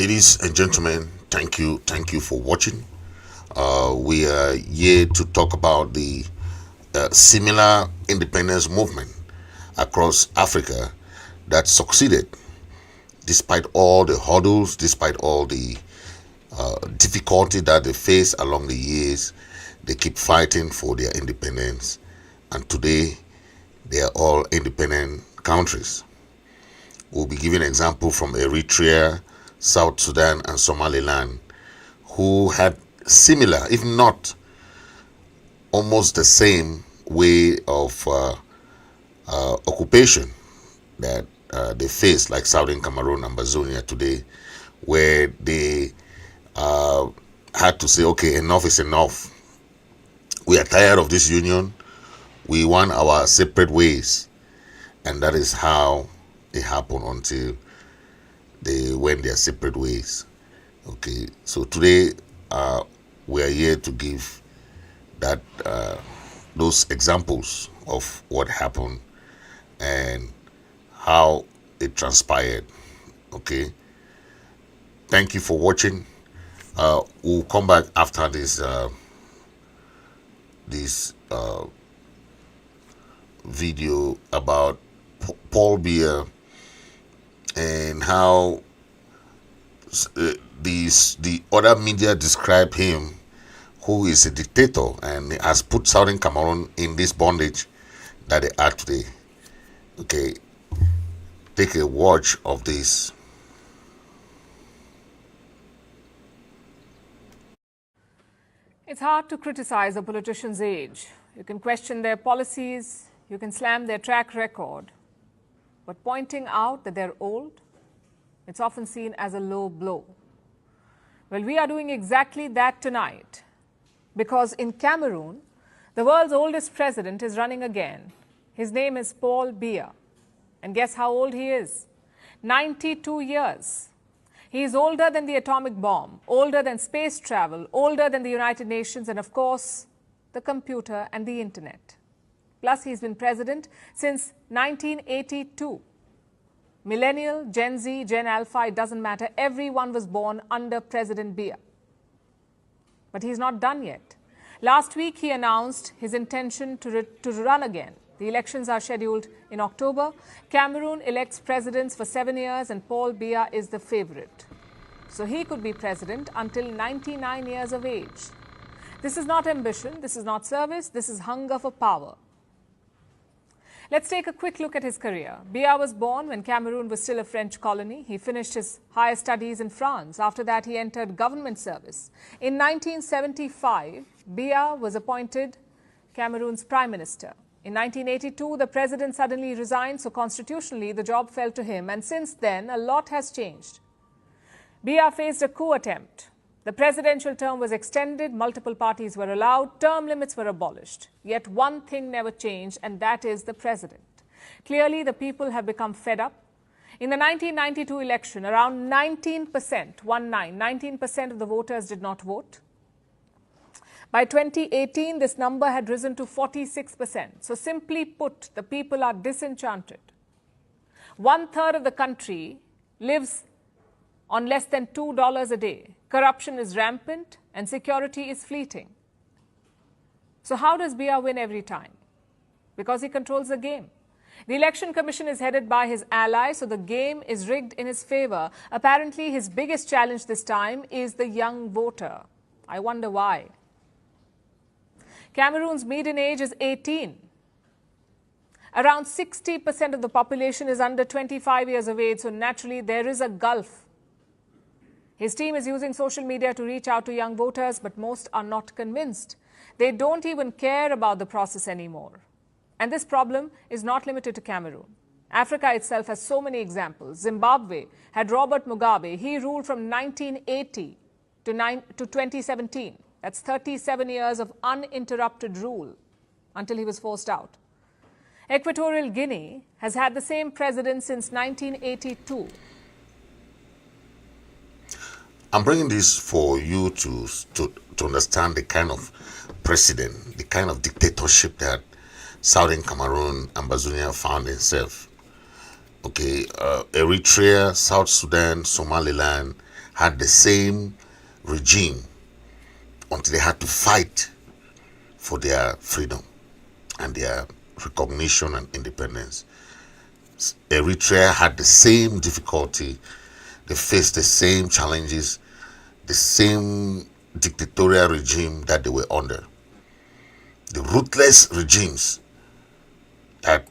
Ladies and gentlemen, thank you for watching. We are here to talk about the similar independence movement across Africa that succeeded despite all the hurdles, despite all the difficulty that they face along the years. They keep fighting for their independence, and today they are all independent countries. We'll be giving an example from Eritrea, South Sudan, and Somaliland, who had similar, if not almost the same way of occupation that they face, like Southern Cameroon, Ambazonia today, where they had to say, okay, enough is enough. We are tired of this union. We want our separate ways. And that is how it happened until they went their separate ways. Okay, so today we are here to give that those examples of what happened and how it transpired. Okay, thank you for watching. We'll come back after this video about Paul Biya and how the other media describe him, who is a dictator and has put Southern Cameroon in this bondage that they are today. Okay, take a watch of this. It's hard to criticize a politician's age. You can question their policies, you can slam their track record, but pointing out that they're old, it's often seen as a low blow. Well, we are doing exactly that tonight, because in Cameroon, the world's oldest president is running again. His name is Paul Biya. And guess how old he is? 92 years. He is older than the atomic bomb, older than space travel, older than the United Nations, and of course, the computer and the internet. Plus, he's been president since 1982. Millennial, Gen Z, Gen Alpha, it doesn't matter. Everyone was born under President Biya. But he's not done yet. Last week, he announced his intention to run again. The elections are scheduled in October. Cameroon elects presidents for 7 years, and Paul Biya is the favorite. So he could be president until 99 years of age. This is not ambition, this is not service, this is hunger for power. Let's take a quick look at his career. Biya was born when Cameroon was still a French colony. He finished his higher studies in France. After that, he entered government service. In 1975, Biya was appointed Cameroon's prime minister. In 1982, the president suddenly resigned, so constitutionally the job fell to him. And since then, a lot has changed. Biya faced a coup attempt. The presidential term was extended, multiple parties were allowed, term limits were abolished. Yet one thing never changed, and that is the president. Clearly, the people have become fed up. In the 1992 election, around 19% of the voters did not vote. By 2018, this number had risen to 46%. So simply put, the people are disenchanted. 1/3 of the country lives on less than $2 a day. Corruption is rampant and security is fleeting. So how does Biya win every time? Because he controls the game. The Election Commission is headed by his ally, so the game is rigged in his favor. Apparently, his biggest challenge this time is the young voter. I wonder why. Cameroon's median age is 18. Around 60% of the population is under 25 years of age, so naturally there is a gulf. His team is using social media to reach out to young voters, but most are not convinced. They don't even care about the process anymore. And this problem is not limited to Cameroon. Africa itself has so many examples. Zimbabwe had Robert Mugabe. He ruled from 1980 to 2017. That's 37 years of uninterrupted rule until he was forced out. Equatorial Guinea has had the same president since 1982. I'm bringing this for you to understand the kind of president, the kind of dictatorship that Southern Cameroon, Ambazonia found itself. Okay, Eritrea, South Sudan, Somaliland had the same regime until they had to fight for their freedom and their recognition and independence. Eritrea had the same difficulty. They faced the same challenges, the same dictatorial regime that they were under. The ruthless regimes that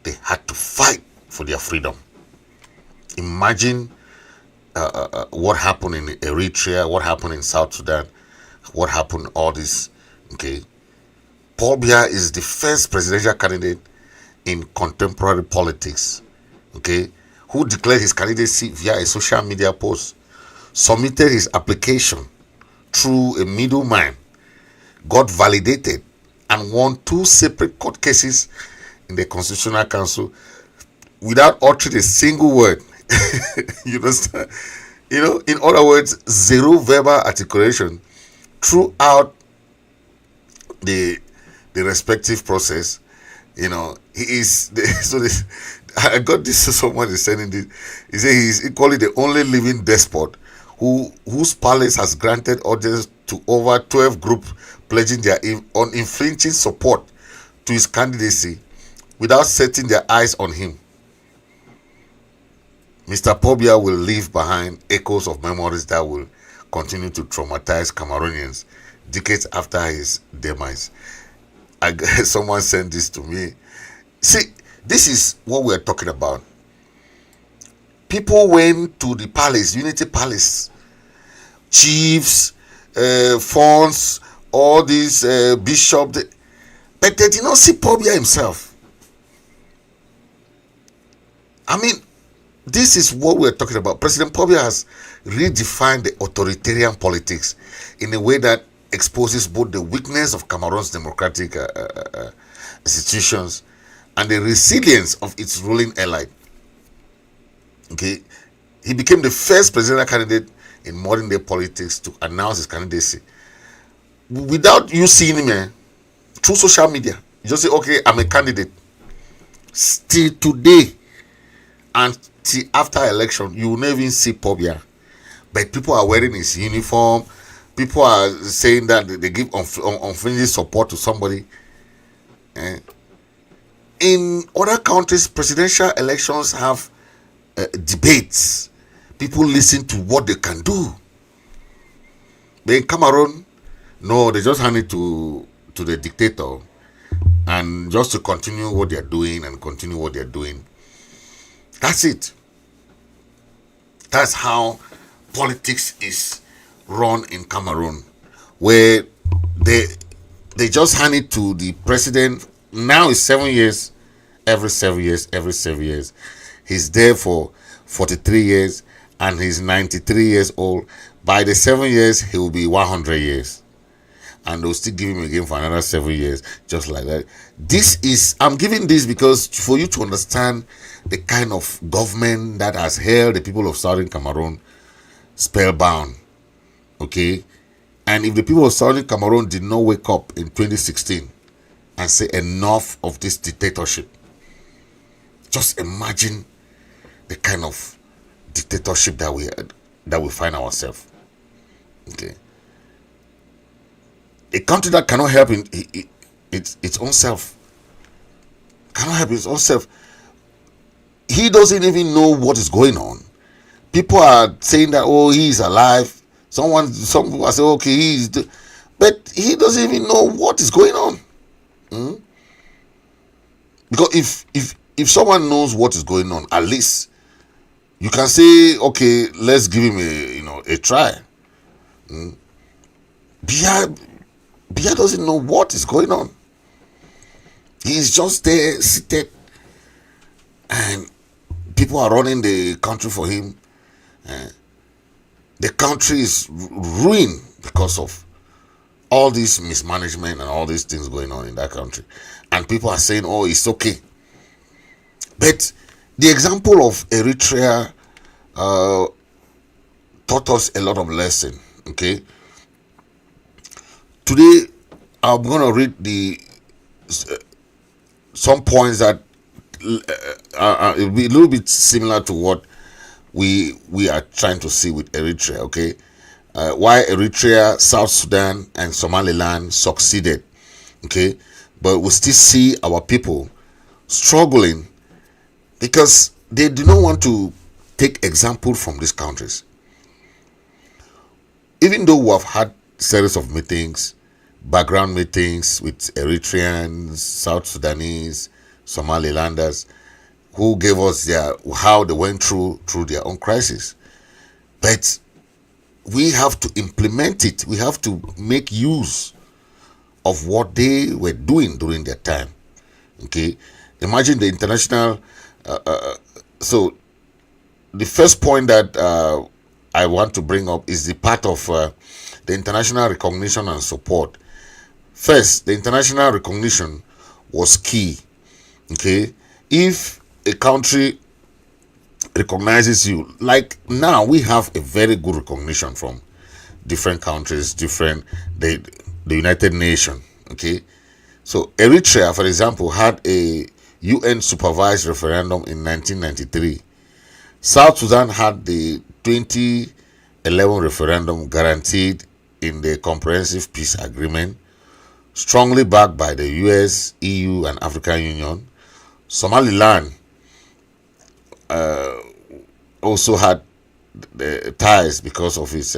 they had to fight for their freedom. Imagine what happened in Eritrea, what happened in South Sudan, what happened all this. Okay, Paul Biya is the first presidential candidate in contemporary politics, okay, who declared his candidacy via a social media post, submitted his application through a middleman, got validated, and won 2 separate court cases in the Constitutional Council without uttering a single word. You understand? You know, in other words, zero verbal articulation throughout the respective process. You know, he is so this, I got this, someone is sending this. He said he is equally the only living despot whose palace has granted audience to over 12 groups pledging their unflinching support to his candidacy without setting their eyes on him. Mr. Paul Biya will leave behind echoes of memories that will continue to traumatize Cameroonians decades after his demise. Someone sent this to me. See, this is what we're talking about. People went to the palace, Unity Palace, chiefs, fonts, all these bishops, but they did not see Paul Biya himself. I mean, this is what we're talking about. President Paul Biya has redefined the authoritarian politics in a way that exposes both the weakness of Cameroon's democratic institutions and the resilience of its ruling elite. Okay, he became the first presidential candidate in modern day politics to announce his candidacy without you seeing him through social media. You just say, okay, I'm a candidate. Still today, until after election, you will never even see Paul Biya. But people are wearing his uniform. People are saying that they give unflinching support to somebody. In other countries, presidential elections have debates. People listen to what they can do. But in Cameroon, no, they just hand it to the dictator, and just to continue what they're doing and continue what they're doing. That's it. That's how politics is run in Cameroon, where they just hand it to the president. Now it's 7 years, every 7 years, every 7 years. He's there for 43 years, and he's 93 years old. By the 7 years, he will be 100 years. And they'll still give him again for another 7 years, just like that. I'm giving this because for you to understand the kind of government that has held the people of Southern Cameroon spellbound. Okay? And if the people of Southern Cameroon did not wake up in 2016 and say enough of this dictatorship, just imagine the kind of dictatorship that we find ourselves. Okay? A country that cannot help its own self. Cannot help its own self. He doesn't even know what is going on. People are saying that, oh, he is alive. Some people are saying, okay, but he doesn't even know what is going on. Because if someone knows what is going on, at least you can say, okay, let's give him a try. Biya doesn't know what is going on. He's just there seated, and people are running the country for him. The country is ruined because of all this mismanagement and all these things going on in that country. And people are saying, oh, it's okay. But the example of Eritrea taught us a lot of lesson. Okay. Today, I'm going to read some points that will be a little bit similar to what we are trying to see with Eritrea. Okay, why Eritrea, South Sudan, and Somaliland succeeded. Okay, but we still see our people struggling because they do not want to take example from these countries. Even though we have had series of meetings, background meetings with Eritreans, South Sudanese, Somalilanders, who gave us their how they went through their own crisis, but we have to implement it. We have to make use of what they were doing during their time. Okay, imagine the international. So, the first point that I want to bring up is the part of the international recognition and support. First, the international recognition was key. Okay, if a country recognizes you, like now we have a very good recognition from different countries, the United Nations. Okay, so Eritrea, for example, had a UN supervised referendum in 1993. South Sudan had the 2011 referendum guaranteed in the Comprehensive Peace Agreement, strongly backed by the US, EU, and African Union. Somaliland also had the ties because of its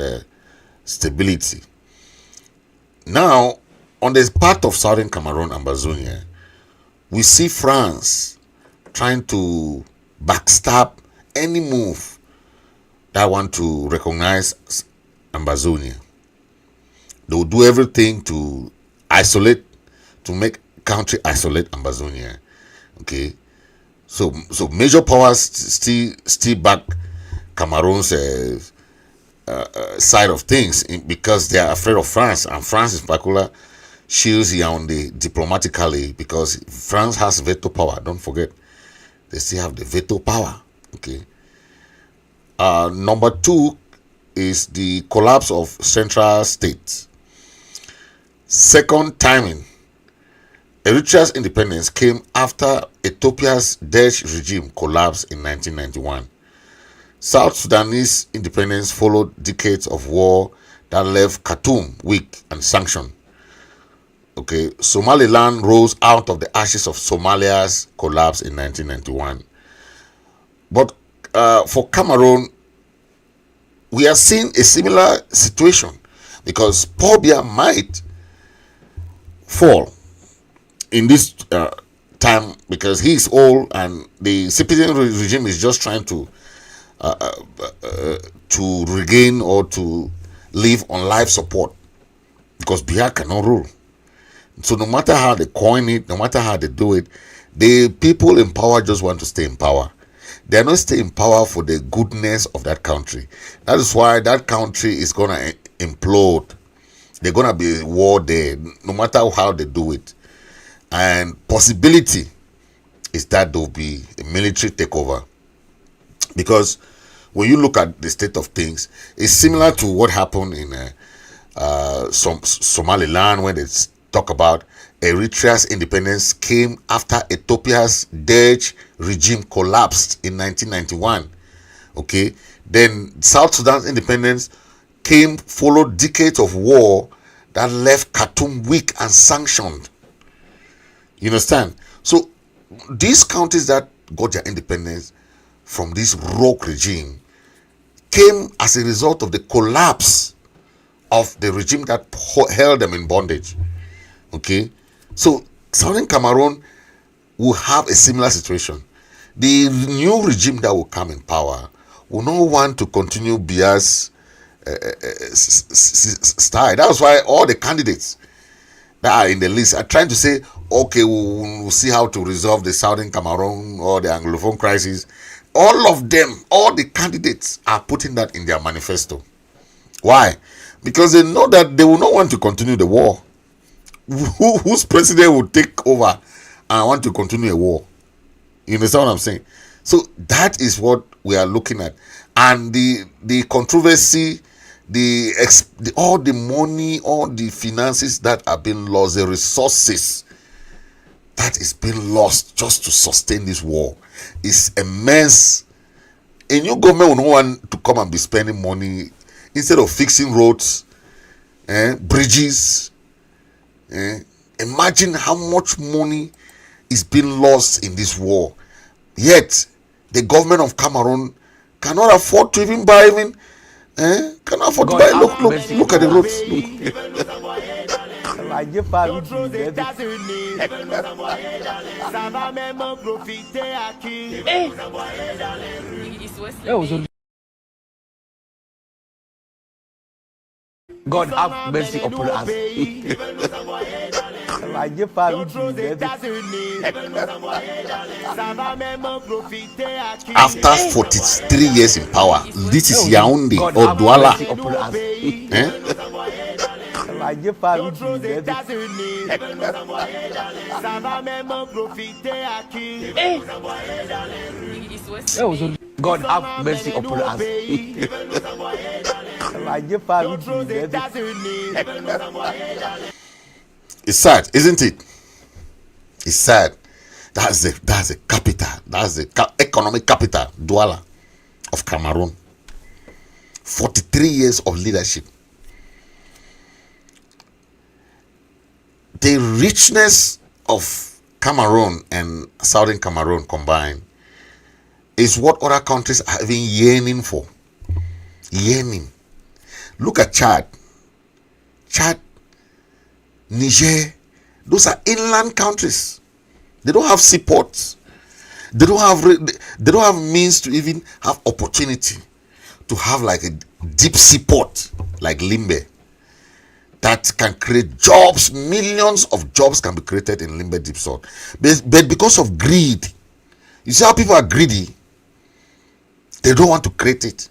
stability. Now, on the part of Southern Cameroon, Ambazonia, we see France trying to backstab any move that want to recognize Ambazonia. They will do everything to make country isolate Ambazonia. Okay, so major powers still back Cameroon's side of things because they are afraid of France, and France in particular shields Yaoundé diplomatically because France has veto power. Don't forget, they still have the veto power. Okay. Number two is the collapse of central states. Second timing. Eritrea's independence came after Ethiopia's Derg regime collapsed in 1991. South Sudanese independence followed decades of war that left Khartoum weak and sanctioned. Okay, Somaliland rose out of the ashes of Somalia's collapse in 1991. But for Cameroon, we are seeing a similar situation because Paul Biya might fall in this time because he's old and the citizen regime is just trying to regain or to live on life support because Biya cannot rule. So no matter how they coin it, no matter how they do it, the people in power just want to stay in power. They are not staying in power for the goodness of that country. That is why that country is going to implode. They're going to be war there, no matter how they do it. And possibility is that there will be a military takeover. Because when you look at the state of things, it's similar to what happened in Somaliland when they talk about Eritrea's independence came after Ethiopia's Derg regime collapsed in 1991. Okay, then South Sudan's independence followed decades of war that left Khartoum weak and sanctioned. You understand? So these countries that got their independence from this rogue regime came as a result of the collapse of the regime that held them in bondage. Okay, so Southern Cameroon will have a similar situation. The new regime that will come in power will not want to continue Biya's style. That's why all the candidates that are in the list are trying to say, okay, we'll see how to resolve the Southern Cameroon or the Anglophone crisis. All of them, all the candidates are putting that in their manifesto. Why? Because they know that they will not want to continue the war. Whose president will take over and want to continue a war? You understand what I'm saying? So that is what we are looking at. And the controversy, all the money, all the finances that are being lost, the resources that is being lost just to sustain this war is immense A new government will not want to come and be spending money instead of fixing roads, bridges. Imagine how much money is being lost in this war. Yet, the government of Cameroon cannot afford to even buy cannot afford to buy. Look at the roads. God have mercy upon us. After 43 years in power, this is Yaoundé or Douala. God have mercy upon us. It's sad, isn't it? It's sad. That's the capital. That's the economic capital, Douala, of Cameroon. 43 years of leadership. The richness of Cameroon and Southern Cameroon combined is what other countries are even yearning for. Yearning. Look at Chad. Niger. Those are inland countries. They don't have seaports. They don't have means to even have opportunity to have like a deep seaport like Limbe that can create jobs. Millions of jobs can be created in Limbe deep salt. But because of greed, you see how people are greedy. They don't want to create it.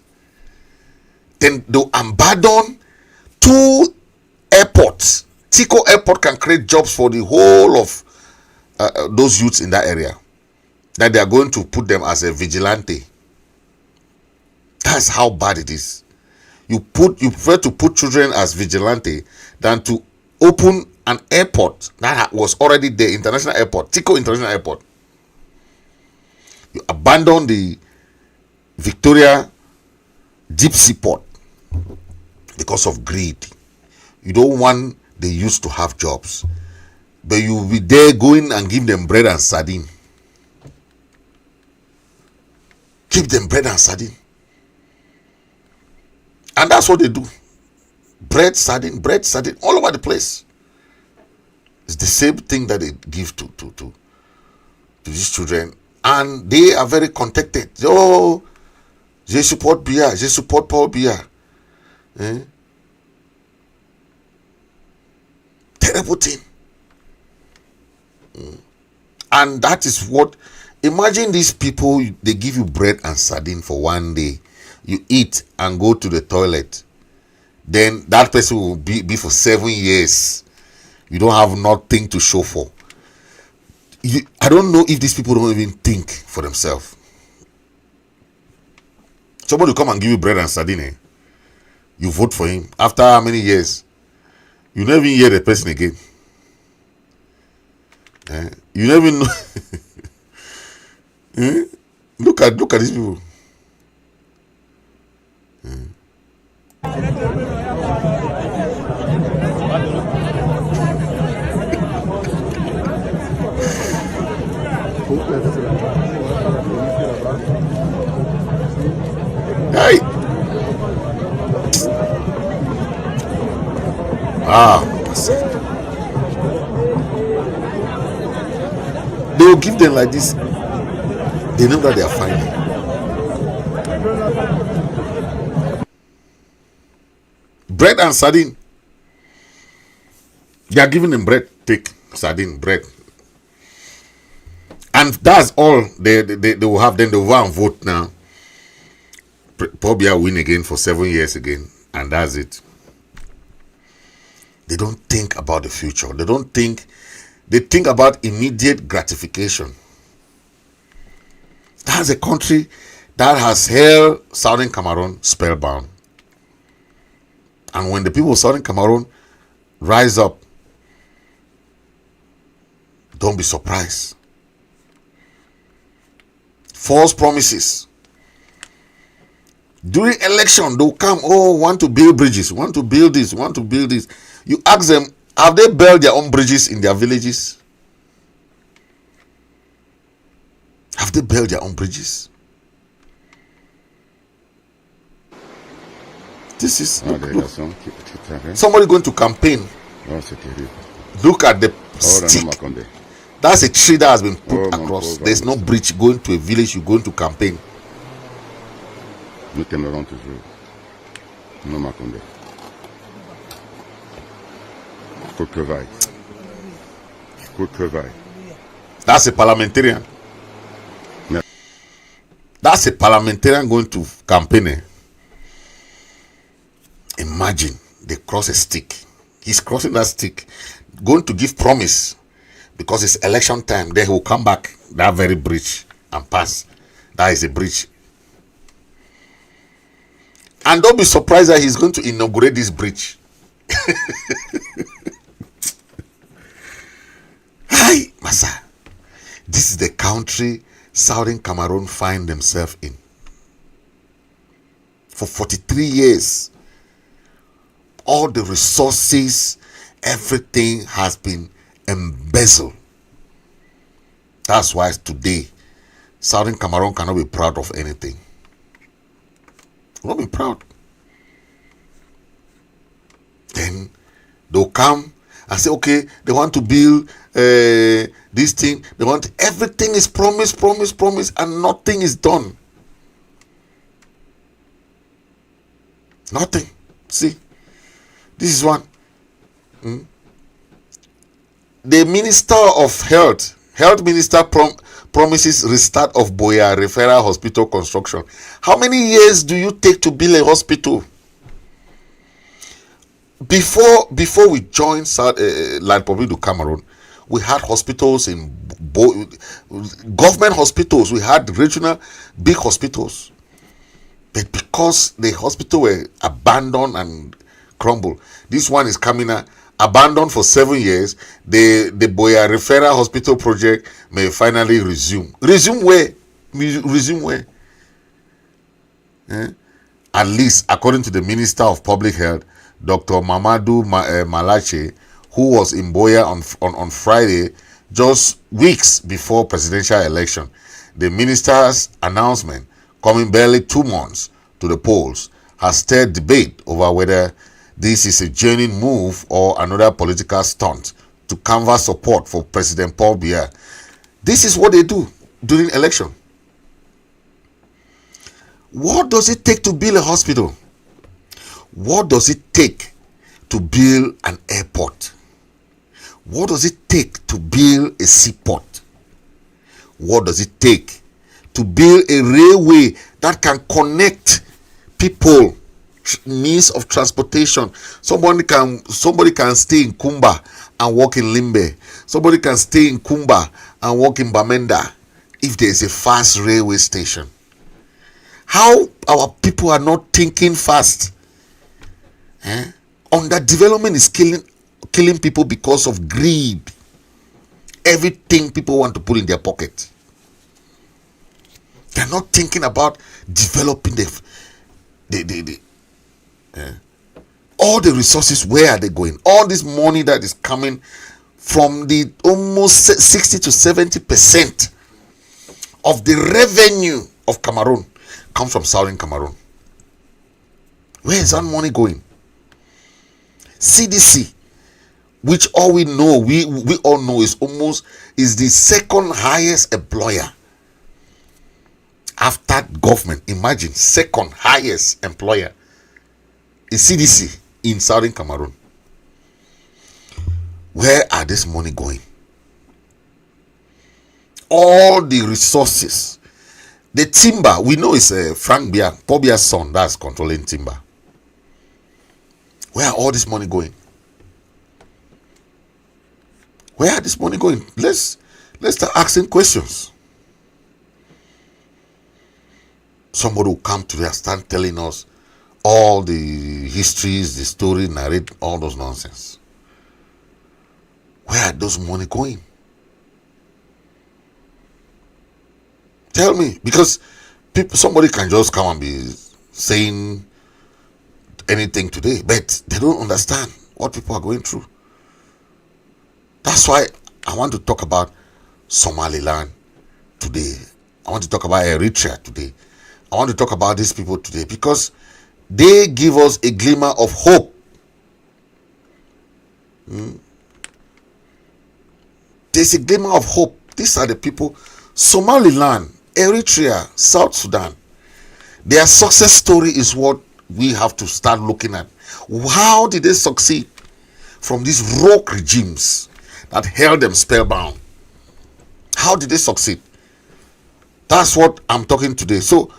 Then they'll abandon 2 airports. Tico Airport can create jobs for the whole of those youths in that area. That they are going to put them as a vigilante. That's how bad it is. You prefer to put children as vigilante than to open an airport that was already there, international airport, Tico International Airport. You abandon the Victoria deep sea port because of greed. You don't want the youth to have jobs, but you will be there going and give them bread and sardine. Give them bread and sardine. And that's what they do. Bread, sardine, all over the place. It's the same thing that they give to these children. And they are very contented. Oh, je support Biya, je support Paul Biya. Terrible thing. And that is what, imagine these people, they give you bread and sardine for one day. You eat and go to the toilet. Then that person will be for 7 years. You don't have nothing to show for. I don't know if these people don't even think for themselves. Somebody will come and give you bread and sardine. You vote for him. After how many years? You never even hear the person again. You never know. Look at these people. Hey. They will give them like this. They know that they are finding. Bread and sardine. They are giving them bread, take sardine, bread. And that's all they will have. Then they will go and vote now. Probably win again for 7 years again. And that's it. They don't think about the future. They think about immediate gratification. That's a country that has held Southern Cameroon spellbound. And when the people of Southern Cameroon rise up, don't be surprised. False promises. During election, they'll come, oh, want to build bridges, want to build this, want to build this. You ask them, have they built their own bridges in their villages? Have they built their own bridges? This is look. Somebody going to campaign. Look at the stick. That's a tree that has been put across. There's no bridge. Going to a village, you're going to campaign. That's a parliamentarian. That's a parliamentarian going to campaign. Imagine they cross a stick. He's crossing that stick, going to give promise because it's election time. Then he will come back that very bridge and pass. That is a bridge. And don't be surprised that he's going to inaugurate this bridge. Hi, Massa. This is the country Southern Cameroon find themselves in. For 43 years, all the resources, everything has been embezzled. That's why today, Southern Cameroon cannot be proud of anything. Not be proud. Then they'll come and say, okay, they want to build this thing. They want everything is promised, and nothing is done. Nothing. See, this is one. The Minister of Health Minister promises restart of Boya Referral Hospital construction. How many years do you take to build a hospital? Before we joined Land Republic of Cameroon, we had hospitals in government hospitals. We had regional big hospitals, but because the hospital were abandoned and crumbled, this one is coming out abandoned for 7 years. The Boya Referral Hospital project may finally resume. Resume where? Resume where? At least according to the Minister of Public Health, Dr. Mamadou Malache, who was in Boya on Friday, just weeks before presidential election. The minister's announcement, coming barely 2 months to the polls, has stirred debate over whether this is a genuine move or another political stunt to canvass support for President Paul Biya. This is what they do during election. What does it take to build a hospital? What does it take to build an airport? What does it take to build a seaport? What does it take to build a railway that can connect people, means of transportation? Somebody can stay in Kumba and work in Limbe. Somebody can stay in Kumba and work in Bamenda if there is a fast railway station. How our people are not thinking fast? Underdevelopment is killing people because of greed. Everything people want to put in their pocket. They're not thinking about developing all the resources. Where are they going? All this money that is coming from the almost 60 to 70% of the revenue of Cameroon comes from Southern Cameroon. Where is that money going? CDC, which all we know, we all know is the second highest employer after government. Imagine, second highest employer is CDC in Southern Cameroon. Where are this money going? All the resources, the timber, we know is Frank Biya, Paul Biya's son, that's controlling timber. Where are all this money going? Where are this money going? Let's start asking questions. Somebody will come today and start telling us all the histories, the story, narrate all those nonsense. Where are those money going? Tell me, because somebody can just come and be saying anything today, but they don't understand what people are going through. That's why I want to talk about Somaliland today. I want to talk about Eritrea today. I want to talk about these people today because they give us a glimmer of hope. There's a glimmer of hope. These are the people. Somaliland, Eritrea, South Sudan. Their success story is what we have to start looking at. How did they succeed from these rogue regimes that held them spellbound? How did they succeed? That's what I'm talking today. So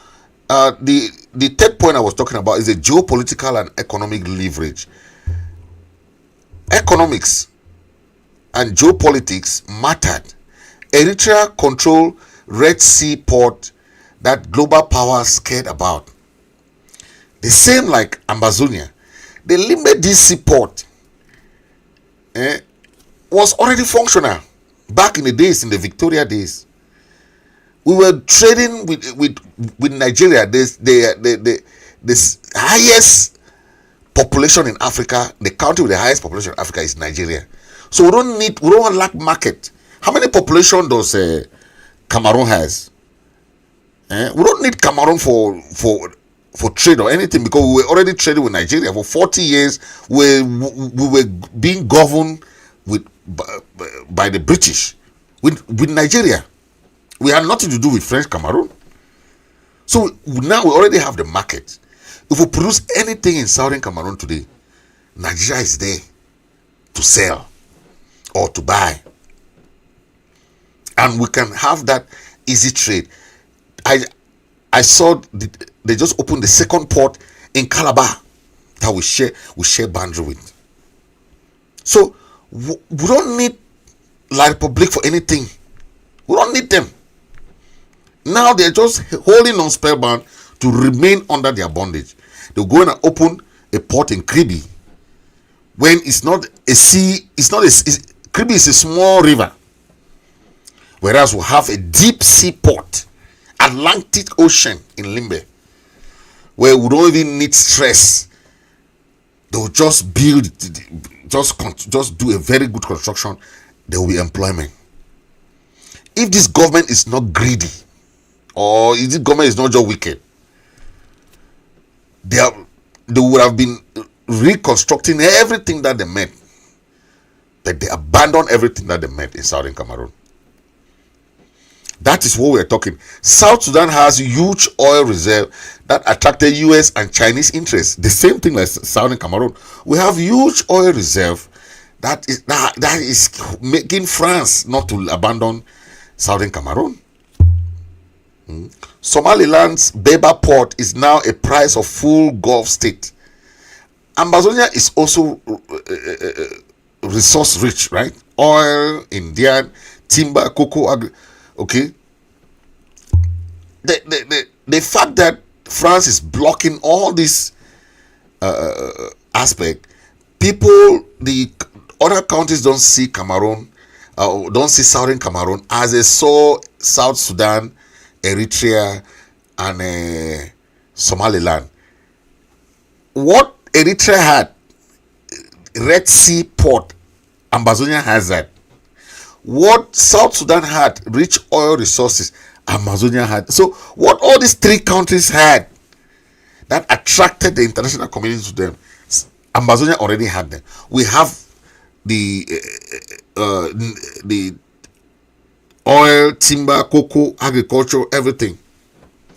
the third point I was talking about is the geopolitical and economic leverage. Economics and geopolitics mattered. Eritrea controlled Red Sea port that global powers cared about. The same like Ambazonia. The Limbe seaport was already functional back in the days, in the Victoria days. We were trading with Nigeria. The highest population in Africa, the country with the highest population in Africa is Nigeria. So we don't lack market. How many population does Cameroon has? We don't need Cameroon for trade or anything because we were already trading with Nigeria for 40 years. We were being governed by the British with Nigeria. We had nothing to do with French Cameroon. So now we already have the market. If we produce anything in Southern Cameroon today, Nigeria is there to sell or to buy. And we can have that easy trade. I saw they just opened the second port in Calabar that we share boundary with. So we don't need La Republic for anything. We don't need them. Now they're just holding on spellbound to remain under their bondage. They're going to open a port in Kribi when it's not a sea. Kribi is a small river, whereas we have a deep sea port, Atlantic Ocean in Limbe, where we don't even need stress. They'll just build, just do a very good construction. There will be employment. If this government is not greedy, or if this government is not just wicked, they would have been reconstructing everything that they made. But they abandoned everything that they made in Southern Cameroon. That is what we're talking. South Sudan has huge oil reserve that attracted US and Chinese interests. The same thing like Southern Cameroon. We have huge oil reserve that is making France not to abandon Southern Cameroon. Somaliland's Beba port is now a prize of full Gulf state. Ambazonia is also resource rich, right? Oil, Indian, timber, cocoa, okay. The fact that France is blocking all this aspect, the other countries don't see Cameroon, don't see Southern Cameroon as they saw South Sudan, Eritrea, and Somaliland. What Eritrea had, Red Sea port, Ambazonia has that. What South Sudan had, rich oil resources, Amazonia had. So what all these three countries had that attracted the international community to them, Amazonia already had them. We have the oil, timber, cocoa, agriculture, everything.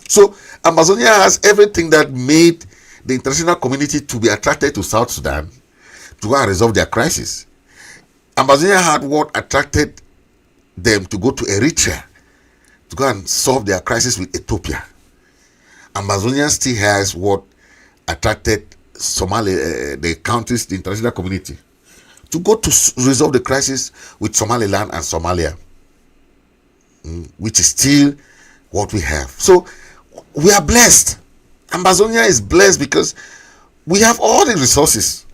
So Amazonia has everything that made the international community to be attracted to South Sudan to go and resolve their crisis. Ambazonia had what attracted them to go to Eritrea to go and solve their crisis with Ethiopia. Ambazonia still has what attracted the countries, the international community, to go to resolve the crisis with Somaliland and Somalia, which is still what we have. So we are blessed. Ambazonia is blessed because we have all the resources.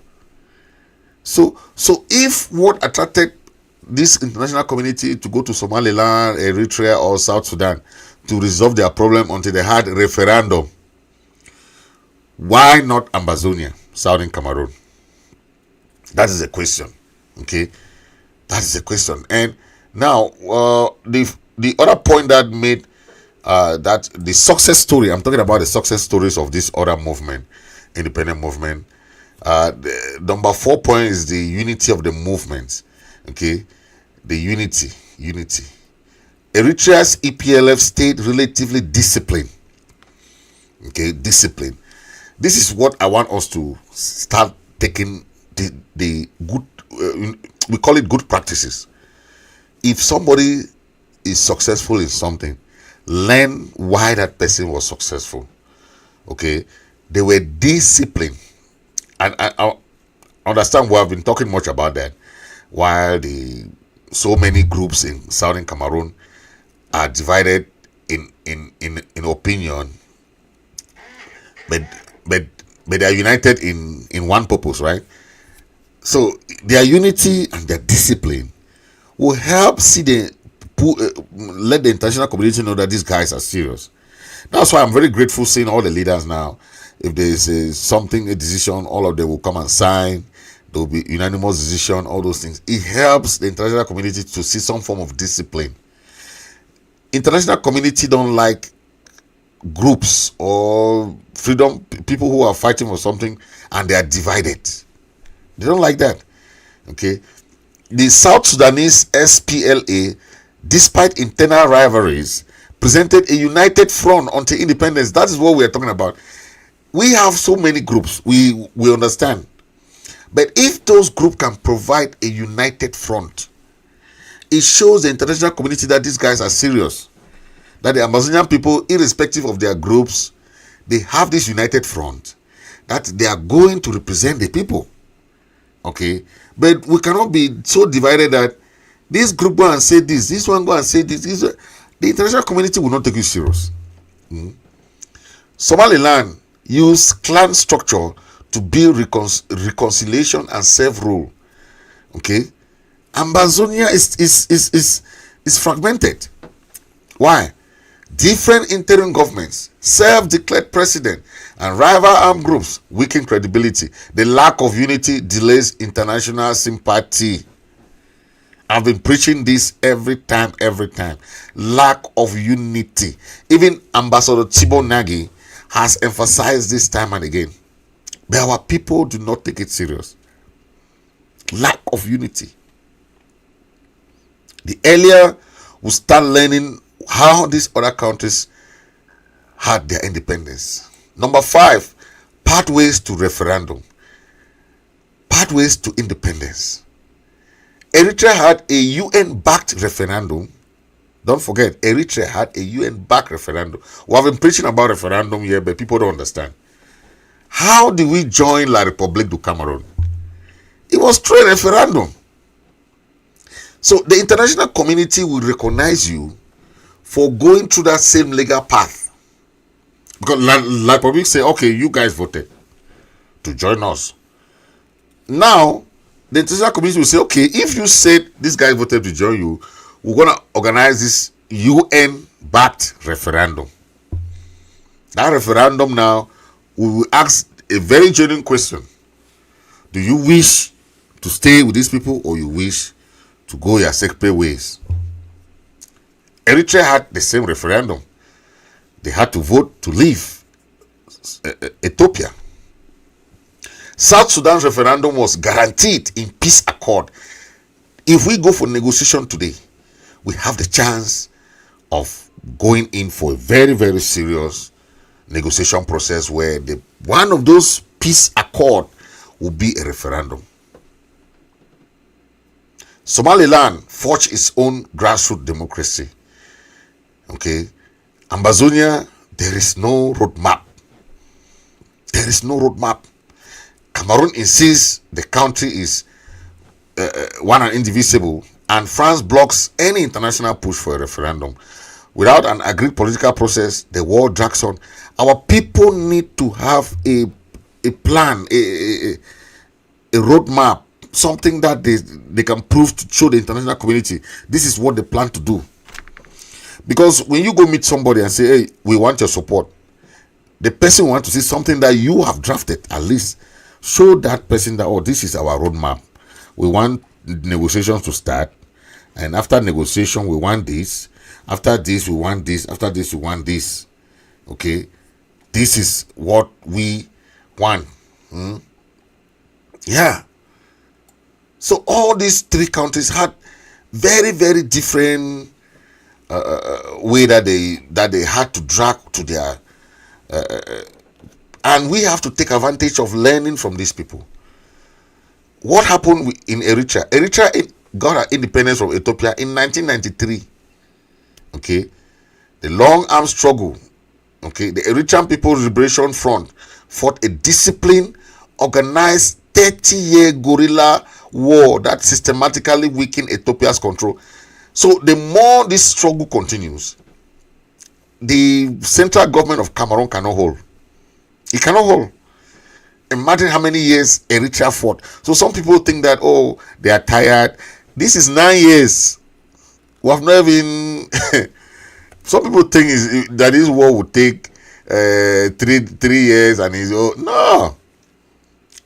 So if what attracted this international community to go to Somaliland, Eritrea, or South Sudan to resolve their problem until they had a referendum, Why not Ambazonia, Southern Cameroon? That is a question. Okay, that is a question. And now, the other point that made that the success story. I'm talking about the success stories of this other movement, independent movement. The number 4 point is the unity of the movement. Okay, the unity. Eritrea's EPLF stayed relatively disciplined. Okay, discipline. This is what I want us to start taking the good. We call it good practices. If somebody is successful in something, learn why that person was successful. Okay, they were disciplined, and I understand we have been talking much about that. While so many groups in Southern Cameroon are divided in opinion, but they are united in one purpose, right? So their unity and their discipline will help let the international community know that these guys are serious. That's why I'm very grateful seeing all the leaders now. If there is a decision, all of them will come and sign. There will be unanimous decision, all those things. It helps the international community to see some form of discipline. International community don't like groups or freedom people who are fighting for something and they are divided. They don't like that. Okay. The South Sudanese SPLA, despite internal rivalries, presented a united front until independence. That is what we are talking about. We have so many groups. We understand. But if those groups can provide a united front, it shows the international community that these guys are serious. That the Amazonian people, irrespective of their groups, they have this united front. That they are going to represent the people. Okay? But we cannot be so divided that this group go and say this one go and say this. The international community will not take you serious. Somaliland used clan structure to build reconciliation and self-rule. Okay? Ambazonia is fragmented. Why? Different interim governments, self-declared president, and rival armed groups weaken credibility. The lack of unity delays international sympathy. I've been preaching this every time. Lack of unity. Even Ambassador Thibaut Nagy has emphasized this time and again. But our people do not take it serious. Lack of unity. The earlier we start learning how these other countries had their independence. Number 5, pathways to referendum. Pathways to independence. Eritrea had a UN-backed referendum. Don't forget, Eritrea had a UN-backed referendum. We have been preaching about referendum here, but people don't understand. How did we join La République du Cameroun? It was through a referendum. So the international community will recognize you for going through that same legal path. Because La République say, okay, you guys voted to join us. Now, the international community will say, okay, if you said this guy voted to join you, we're going to organize this UN-backed referendum. That referendum now, we will ask a very genuine question. Do you wish to stay with these people or you wish to go your separate ways? Eritrea had the same referendum. They had to vote to leave Ethiopia. South Sudan's referendum was guaranteed in peace accord. If we go for negotiation today, we have the chance of going in for a very, very serious negotiation process where one of those peace accord will be a referendum. Somaliland forged its own grassroots democracy. Okay, Ambazonia, there is no roadmap. There is no roadmap. Cameroon insists the country is one and indivisible, and France blocks any international push for a referendum. Without an agreed political process, the war drags on. Our people need to have a plan, a roadmap, something that they can prove to show the international community this is what they plan to do. Because when you go meet somebody and say, hey, we want your support, The person wants to see something that you have drafted. At least show that person that, oh, this is our roadmap. We want negotiations to start, and after negotiation we want this. After this we want this. After this we want this. Okay, this is what we want. Yeah. So all these three countries had very, very different way that they had to drag to their and we have to take advantage of learning from these people. What happened in Eritrea? Eritrea got her independence from Ethiopia in 1993. Okay, the long arm struggle. Okay, the Eritrean People's Liberation Front fought a disciplined, organized 30-year guerrilla war that systematically weakened Ethiopia's control. So the more this struggle continues, the central government of Cameroon cannot hold. It cannot hold. Imagine how many years Eritrea fought. So some people think that, oh, they are tired. This is 9 years. We have not even... Some people think that this war would take 3 years and is... Oh, no.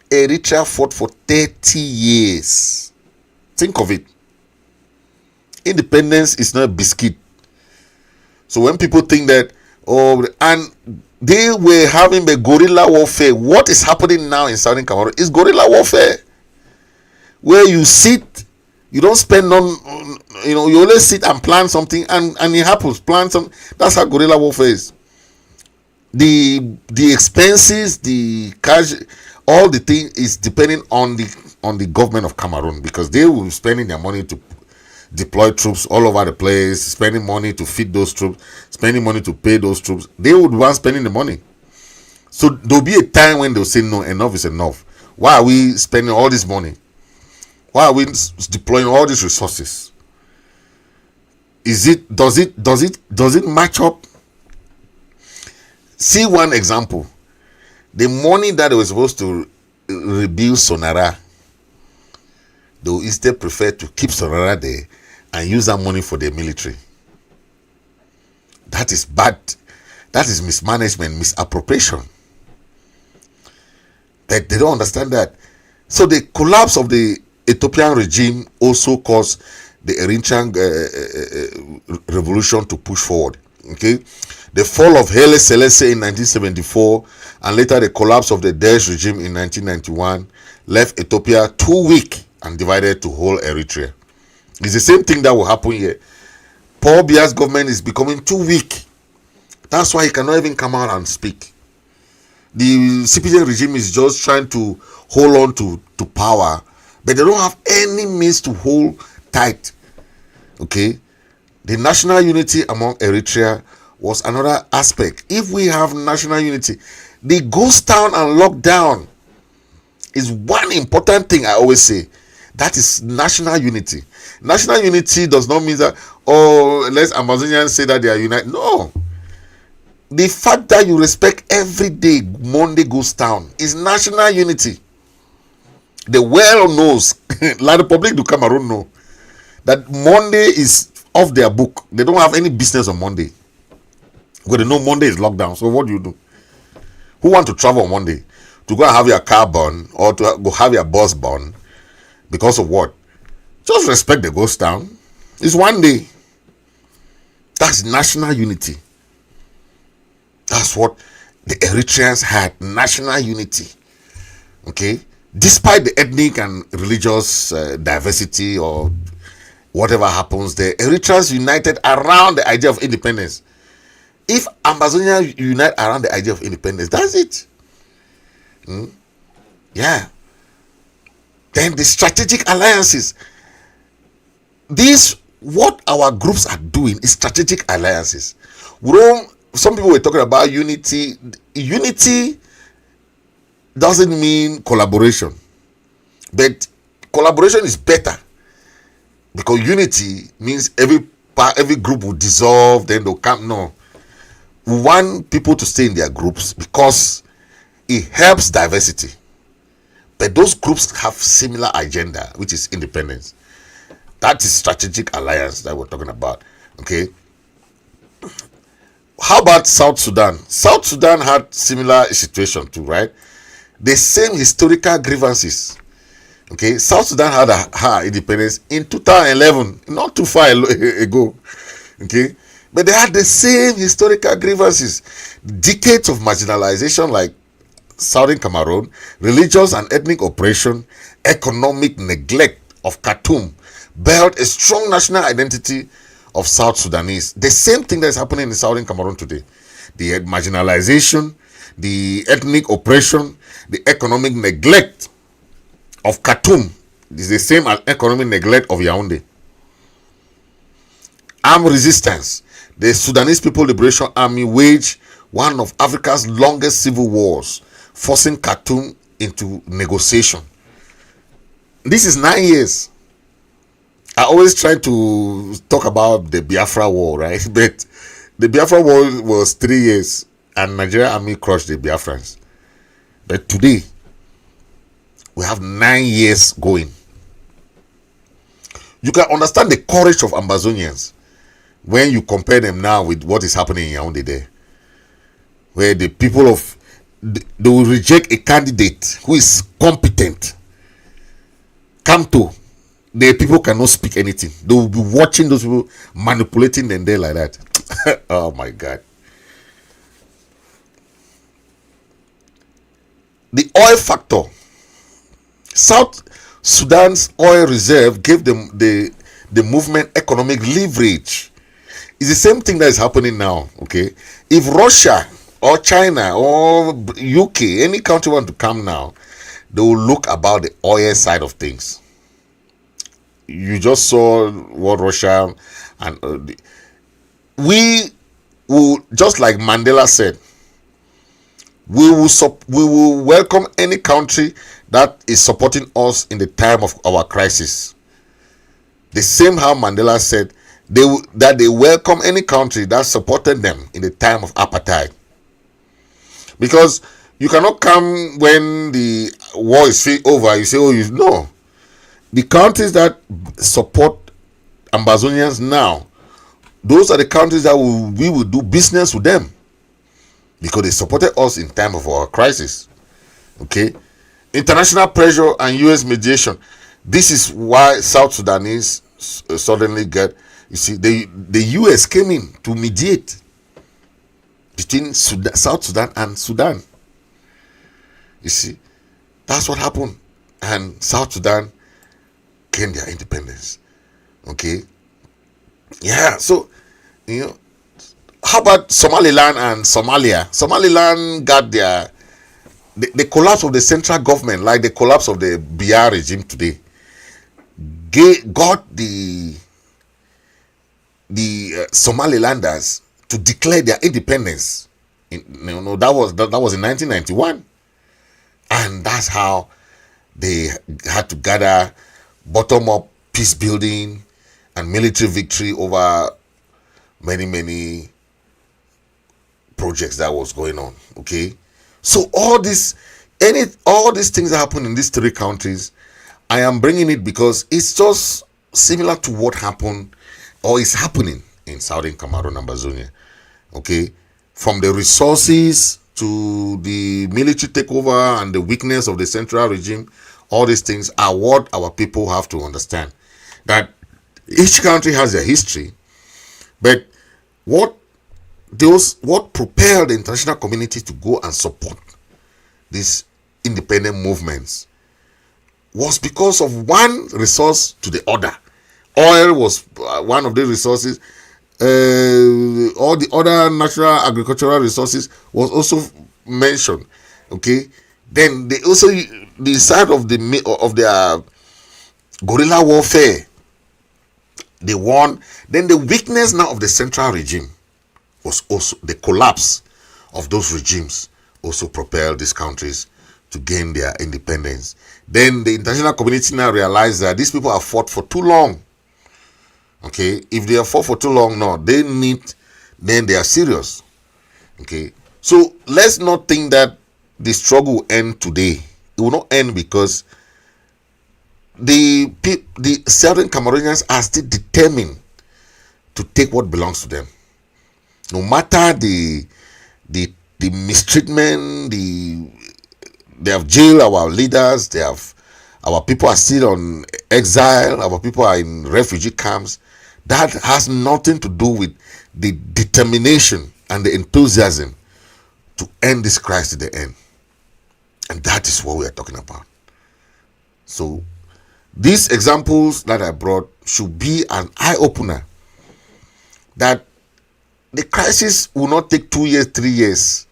Eritrea fought for 30 years. Think of it. Independence is not a biscuit. So when people think that, oh, and they were having the guerrilla warfare. What is happening now in Southern Cameroon is guerrilla warfare, where you sit, you don't spend on, you only sit and plan something, and it happens. Plan some. That's how guerrilla warfare is. The expenses, the cash, all the thing is depending on the government of Cameroon, because they will be spending their money to deploy troops all over the place, spending money to feed those troops, spending money to pay those troops. They would want spending the money. So there'll be a time when they'll say, no, enough is enough. Why are we spending all this money? Why are we deploying all these resources? Does it match up? See one example. The money that they were supposed to rebuild Sonara, they will instead prefer to keep Sonara there and use that money for the military. That is bad. That is mismanagement, misappropriation. But they don't understand that. So the collapse of the Ethiopian regime also caused the Eritrean revolution to push forward. Okay, the fall of Haile Selassie in 1974 and later the collapse of the Daesh regime in 1991 left Ethiopia too weak and divided to whole Eritrea. It's the same thing that will happen here. Paul Biya's government is becoming too weak. That's why he cannot even come out and speak. The CPJ regime is just trying to hold on to power, but they don't have any means to hold tight. Okay, the national unity among Eritrea was another aspect. If we have national unity, the ghost town and lockdown is one important thing I always say. That is national unity. National unity does not mean that, oh, let's Ambazonians say that they are united. No. The fact that you respect every day Monday goes down is national unity. The world knows, like the public do Cameroon know, that Monday is off their book. They don't have any business on Monday. Because they know Monday is lockdown. So what do? Who want to travel on Monday? To go and have your car burned or to go have your bus burned? Because of what? Just respect the ghost town. It's one day. That's national unity. That's what the Eritreans had. National unity. Okay? Despite the ethnic and religious diversity or whatever happens, the Eritreans united around the idea of independence. If Ambazonia unite around the idea of independence, that's it. Yeah. Then the strategic alliances. What our groups are doing is strategic alliances. Some people were talking about unity. Unity doesn't mean collaboration. But collaboration is better. Because unity means every group will dissolve, then they'll come. No. We want people to stay in their groups because it helps diversity. But those groups have similar agenda, which is independence. That is strategic alliance that we're talking about. Okay. How about South Sudan? South Sudan had similar situation too, right? The same historical grievances. Okay, South Sudan had her independence in 2011, not too far ago. Okay, but they had the same historical grievances, decades of marginalization, like Southern Cameroon, religious and ethnic oppression, economic neglect of Khartoum, built a strong national identity of South Sudanese. The same thing that is happening in Southern Cameroon today. The marginalization, the ethnic oppression, the economic neglect of Khartoum is the same as economic neglect of Yaoundé. Armed resistance. The Sudanese People Liberation Army waged one of Africa's longest civil wars, forcing Khartoum into negotiation. This is 9 years. I always try to talk about the Biafra War, right? But the Biafra War was 3 years and Nigerian army crushed the Biafrans. But today, we have 9 years going. You can understand the courage of Ambazonians when you compare them now with what is happening in Yaoundé there. Where the people of, they will reject a candidate who is competent. Come to, the people cannot speak anything. They will be watching those people manipulating them there like that. Oh my God. The oil factor. South Sudan's oil reserve gave them the movement economic leverage. It's the same thing that is happening now. Okay, if Russia or China or UK, any country want to come now, they will look about the oil side of things. You just saw what Russia and we will, just like Mandela said, we will welcome any country that is supporting us in the time of our crisis. The same how Mandela said that they welcome any country that supported them in the time of apartheid. Because you cannot come when the war is over, you say, oh, you know. The countries that support Ambazonians now, those are the countries that we will do business with them, because they supported us in time of our crisis. Okay, international pressure and U.S. mediation. This is why South Sudanese suddenly get. You see, the U.S. came in to mediate between South Sudan and Sudan. You see, that's what happened, and South Sudan gained their independence. Okay, yeah. So, you know, how about Somaliland and Somalia? Somaliland got the collapse of the central government, like the collapse of the BR regime today, got the Somalilanders to declare their independence. That was in 1991, and that's how they had to gather bottom-up peace building and military victory over many projects that was going on. Okay, so all these things that happen in these three countries, I am bringing it because it's just similar to what happened or is happening in Southern Cameroon and Ambazonia. Okay, from the resources to the military takeover and the weakness of the central regime, all these things are what our people have to understand. That each country has their history, but what propelled the international community to go and support these independent movements was because of one resource to the other. Oil was one of the resources. All the other natural agricultural resources was also mentioned. Okay, then they also, the side of their guerrilla warfare, they won. Then the weakness now of the central regime was also the collapse of those regimes also propelled these countries to gain their independence. Then the international community now realized that these people have fought for too long. Okay, if they have fought for too long now, then they are serious. Okay, so let's not think that the struggle will end today. It will not end because the Southern Cameroonians are still determined to take what belongs to them. No matter the mistreatment, they have jailed our leaders, our people are still on exile, our people are in refugee camps. That has nothing to do with the determination and the enthusiasm to end this crisis to the end. And that is what we are talking about. So these examples that I brought should be an eye-opener that the crisis will not take 2 years, 3 years.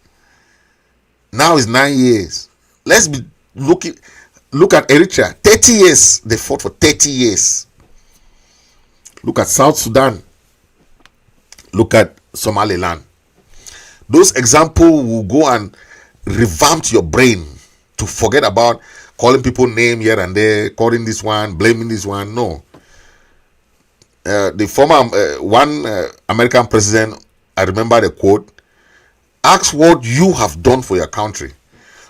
Now it's 9 years. Let's be look at Eritrea. 30 years. They fought for 30 years. Look at South Sudan. Look at Somaliland. Those examples will go and revamp your brain to forget about calling people name here and there, calling this one, blaming this one. No. The former one American president, I remember the quote, ask what you have done for your country,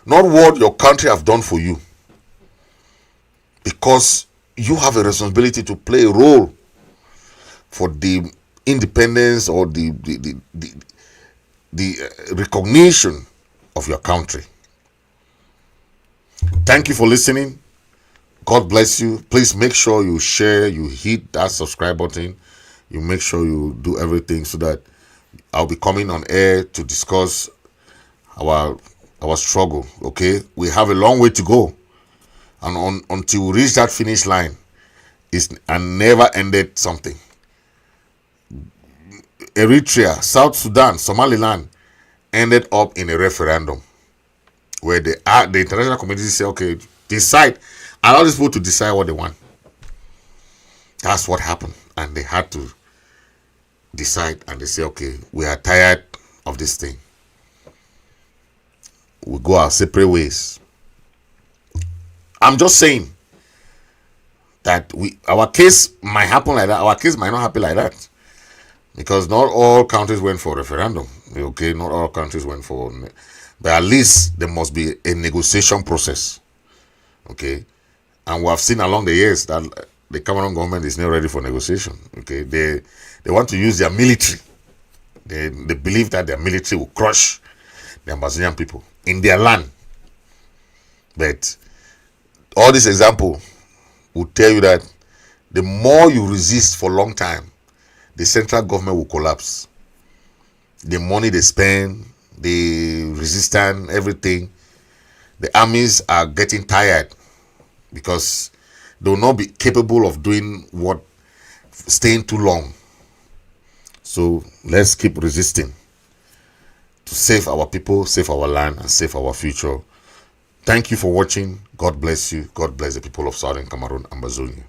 not what your country have done for you. Because you have a responsibility to play a role for the independence or the recognition of your country. Thank you for listening. God bless you. Please make sure you share, you hit that subscribe button. You make sure you do everything so that I'll be coming on air to discuss our struggle. Okay, we have a long way to go, and until we reach that finish line, it's a never-ended something. Eritrea, South Sudan, Somaliland ended up in a referendum where the international community say, okay, decide, allow these people to decide what they want. That's what happened, and they had to decide, and they say, okay, we are tired of this thing. We go our separate ways. I'm just saying that our case might happen like that. Our case might not happen like that, because not all countries went for referendum. Okay, not all countries went for, but at least there must be a negotiation process. Okay, and we have seen along the years that the Cameroon government is not ready for negotiation. Okay, they want to use their military. They believe that their military will crush the Ambazonian people in their land. But all this example will tell you that the more you resist for a long time, the central government will collapse. The money they spend, the resistance, everything, the armies are getting tired because they will not be capable of doing staying too long. So let's keep resisting to save our people, save our land, and save our future. Thank you for watching. God bless you. God bless the people of Southern Cameroon, Ambazonia.